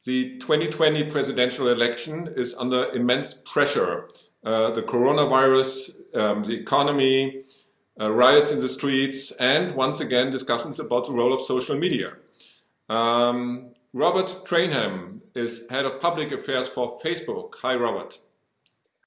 The 2020 presidential election is under immense pressure. The coronavirus, the economy, riots in the streets, and once again, discussions about the role of social media. Robert Traynham is head of public affairs for Facebook. Hi, Robert.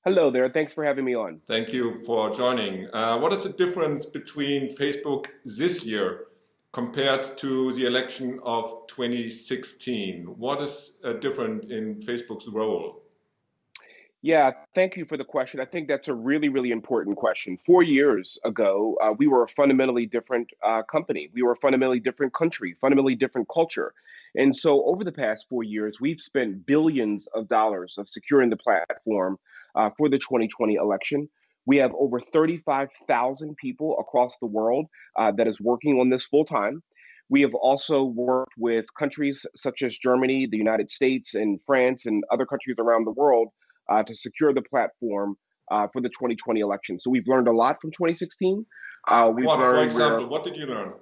Hello there. Thanks for having me on. Thank you for joining. What is the difference between Facebook this year compared to the election of 2016? What is different in Facebook's role? Yeah, thank you for the question. I think that's a really, really important question. 4 years ago, we were a fundamentally different company. We were a fundamentally different country, fundamentally different culture. And so over the past 4 years, we've spent billions of dollars of securing the platform for the 2020 election. We have over 35,000 people across the world that is working on this full time. We have also worked with countries such as Germany, the United States, and France, and other countries around the world to secure the platform for the 2020 election. So we've learned a lot from 2016. For example, what did you learn?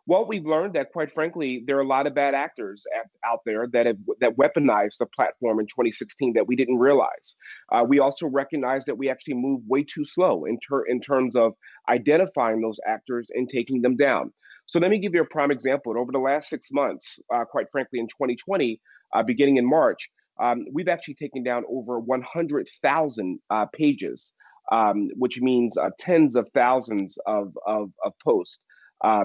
Well, we've learned that, quite frankly, there are a lot of bad actors out there that weaponized the platform in 2016 that we didn't realize. We also recognize that we actually moved way too slow in terms of identifying those actors and taking them down. So let me give you a prime example. Over the last 6 months, quite frankly, in 2020, beginning in March, we've actually taken down over 100,000 pages, which means tens of thousands of posts.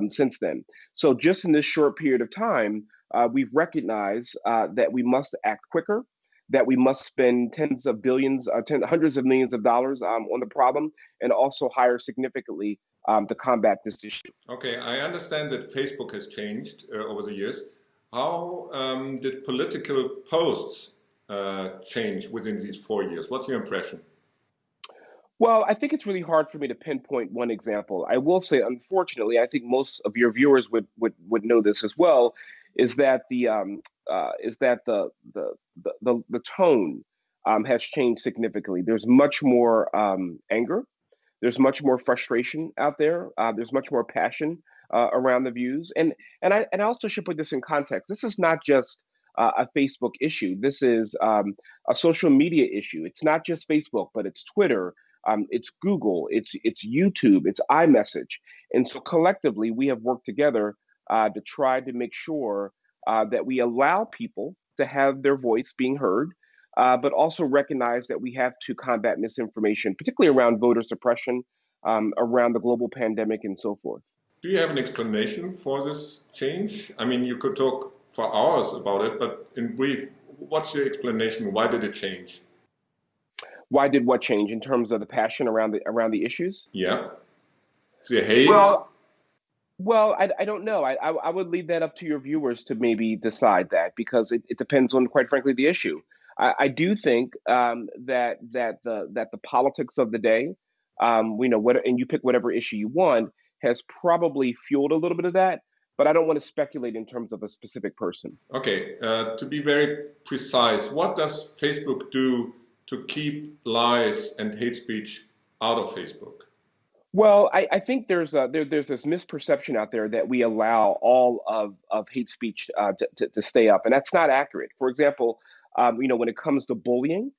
Since then. So just in this short period of time, we've recognized that we must act quicker, that we must spend tens of billions, hundreds of millions of dollars on the problem, and also hire significantly to combat this issue. Okay, I understand that Facebook has changed over the years. How did political posts change within these 4 years? What's your impression? Well, I think it's really hard for me to pinpoint one example. I will say, unfortunately, I think most of your viewers would know this as well, is that the tone has changed significantly. There's much more anger. There's much more frustration out there. There's much more passion around the views. And I also should put this in context. This is not just a Facebook issue. This is a social media issue. It's not just Facebook, but it's Twitter. It's Google, it's YouTube, it's iMessage. And so collectively, we have worked together to try to make sure that we allow people to have their voice being heard, but also recognize that we have to combat misinformation, particularly around voter suppression, around the global pandemic, and so forth. Do you have an explanation for this change? I mean, you could talk for hours about it, but in brief, what's your explanation? Why did it change? Why did what change in terms of the passion around the issues? Yeah, the hate. Well, I don't know. I would leave that up to your viewers to maybe decide that, because it depends on, quite frankly, the issue. I do think that the politics of the day, and you pick whatever issue you want, has probably fueled a little bit of that. But I don't want to speculate in terms of a specific person. Okay, to be very precise, what does Facebook do to keep lies and hate speech out of Facebook? Well, I think there's this misperception out there that we allow all of hate speech to stay up, and that's not accurate. For example, when it comes to bullying,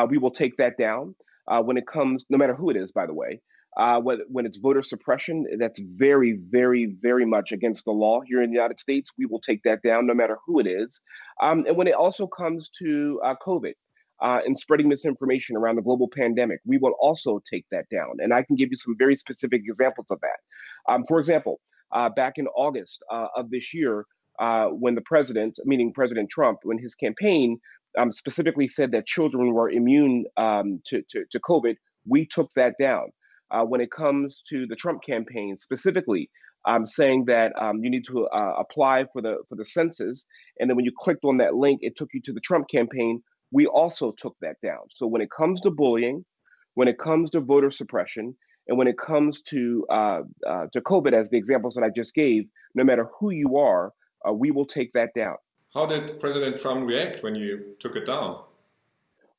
we will take that down. When it comes, no matter who it is, by the way, when it's voter suppression, that's very, very, very much against the law here in the United States. We will take that down, no matter who it is. And when it also comes to COVID. And spreading misinformation around the global pandemic, we will also take that down. And I can give you some very specific examples of that. For example, back in August of this year, when the president, meaning President Trump, when his campaign specifically said that children were immune to COVID, we took that down. When it comes to the Trump campaign specifically, saying that you need to apply for the census, and then when you clicked on that link, it took you to the Trump campaign. We also took that down. So when it comes to bullying, when it comes to voter suppression, and when it comes to COVID, as the examples that I just gave, no matter who you are, we will take that down. How did President Trump react when you took it down?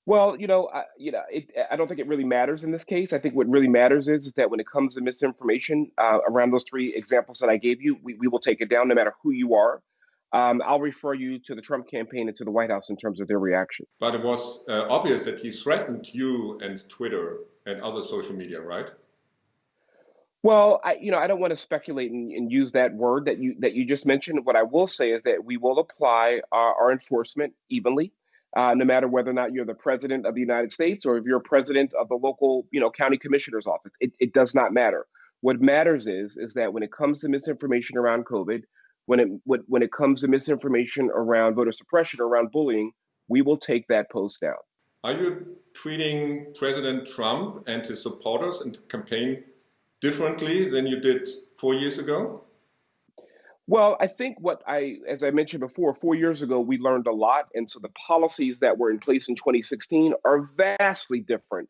Well, I don't think it really matters in this case. I think what really matters is that when it comes to misinformation around those three examples that I gave you, we will take it down no matter who you are. I'll refer you to the Trump campaign and to the White House in terms of their reaction. But it was obvious that he threatened you and Twitter and other social media, right? Well, I don't want to speculate and use that word that you just mentioned. What I will say is that we will apply our enforcement evenly, no matter whether or not you're the president of the United States or if you're president of the local, county commissioner's office. It does not matter. What matters is that when it comes to misinformation around COVID, when it comes to misinformation around voter suppression, around bullying, we will take that post down. Are you treating President Trump and his supporters and campaign differently than you did 4 years ago? Well, I think as I mentioned before, 4 years ago, we learned a lot. And so the policies that were in place in 2016 are vastly different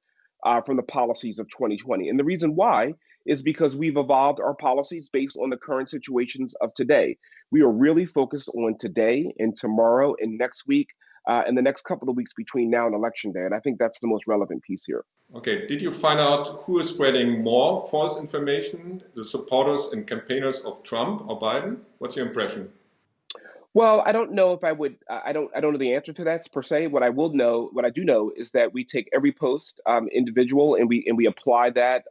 from the policies of 2020. And the reason why is because we've evolved our policies based on the current situations of today. We are really focused on today and tomorrow and next week and the next couple of weeks between now and Election Day. And I think that's the most relevant piece here. Okay, did you find out who is spreading more false information, the supporters and campaigners of Trump or Biden? What's your impression? Well, I don't know if I would. I don't know the answer to that per se. What I do know is that we take every post individual and we apply that,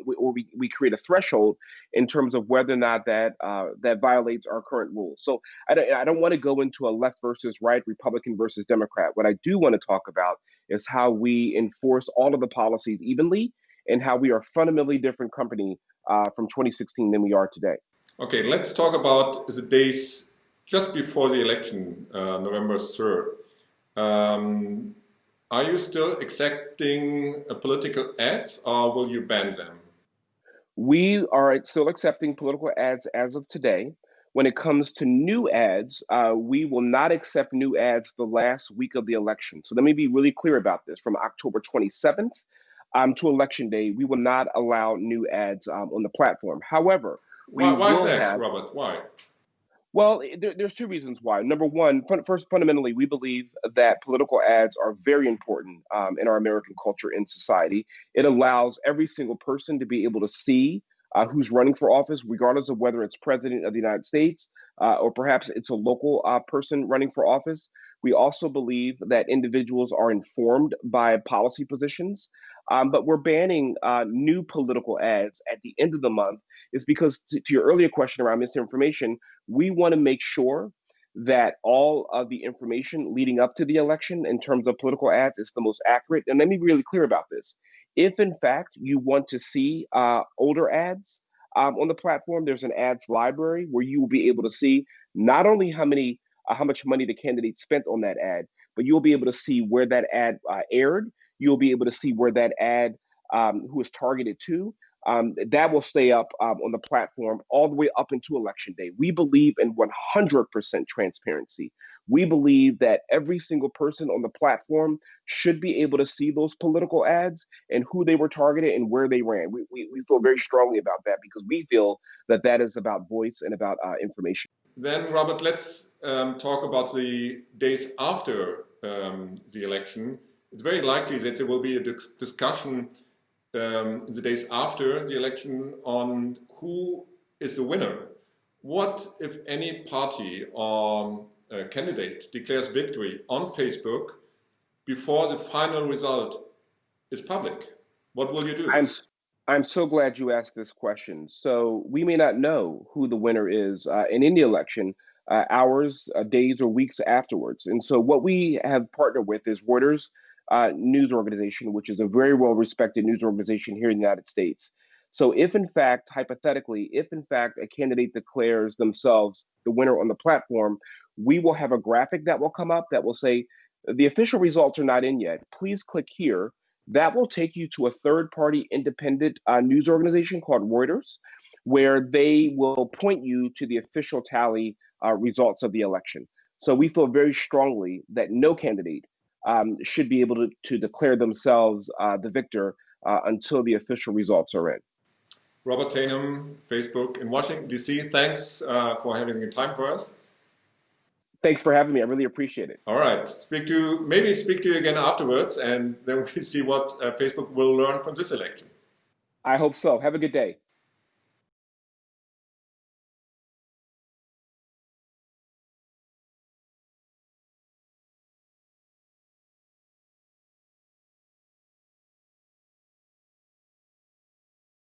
we create a threshold in terms of whether or not that violates our current rules. So I don't want to go into a left versus right, Republican versus Democrat. What I do want to talk about is how we enforce all of the policies evenly and how we are a fundamentally different company from 2016 than we are today. Okay, let's talk about the days just before the election, November 3rd. Are you still accepting political ads or will you ban them? We are still accepting political ads as of today. When it comes to new ads, we will not accept new ads the last week of the election. So let me be really clear about this. From October 27th to Election Day, we will not allow new ads on the platform. However, why is that, Robert? Why? Well, there's two reasons why. Number one, first, fundamentally, we believe that political ads are very important in our American culture and society. It allows every single person to be able to see who's running for office, regardless of whether it's president of the United States or perhaps it's a local person running for office. We also believe that individuals are informed by policy positions, but we're banning new political ads at the end of the month is because to your earlier question around misinformation, we want to make sure that all of the information leading up to the election in terms of political ads is the most accurate. And let me be really clear about this. If, in fact, you want to see older ads on the platform, there's an ads library where you will be able to see not only how much money the candidate spent on that ad, but you'll be able to see where that ad aired. You'll be able to see where that ad who is targeted to. That will stay up on the platform all the way up into Election Day. We believe in 100% transparency. We believe that every single person on the platform should be able to see those political ads and who they were targeted and where they ran. We feel very strongly about that because we feel that is about voice and about information. Then, Robert, let's talk about the days after the election. It's very likely that there will be a discussion in the days after the election on who is the winner. What, if any, party or candidate declares victory on Facebook before the final result is public? What will you do? I'm so glad you asked this question. So we may not know who the winner is in any election hours, days, or weeks afterwards. And so what we have partnered with is Reuters news organization, which is a very well-respected news organization here in the United States. So if in fact, hypothetically, a candidate declares themselves the winner on the platform, we will have a graphic that will come up that will say, the official results are not in yet. Please click here. That will take you to a third-party independent news organization called Reuters, where they will point you to the official tally results of the election. So we feel very strongly that no candidate should be able to declare themselves the victor until the official results are in. Robert Traynham, Facebook in Washington, D.C. Thanks for having the time for us. Thanks for having me. I really appreciate it. All right. Maybe speak to you again afterwards, and then we see what Facebook will learn from this election. I hope so. Have a good day.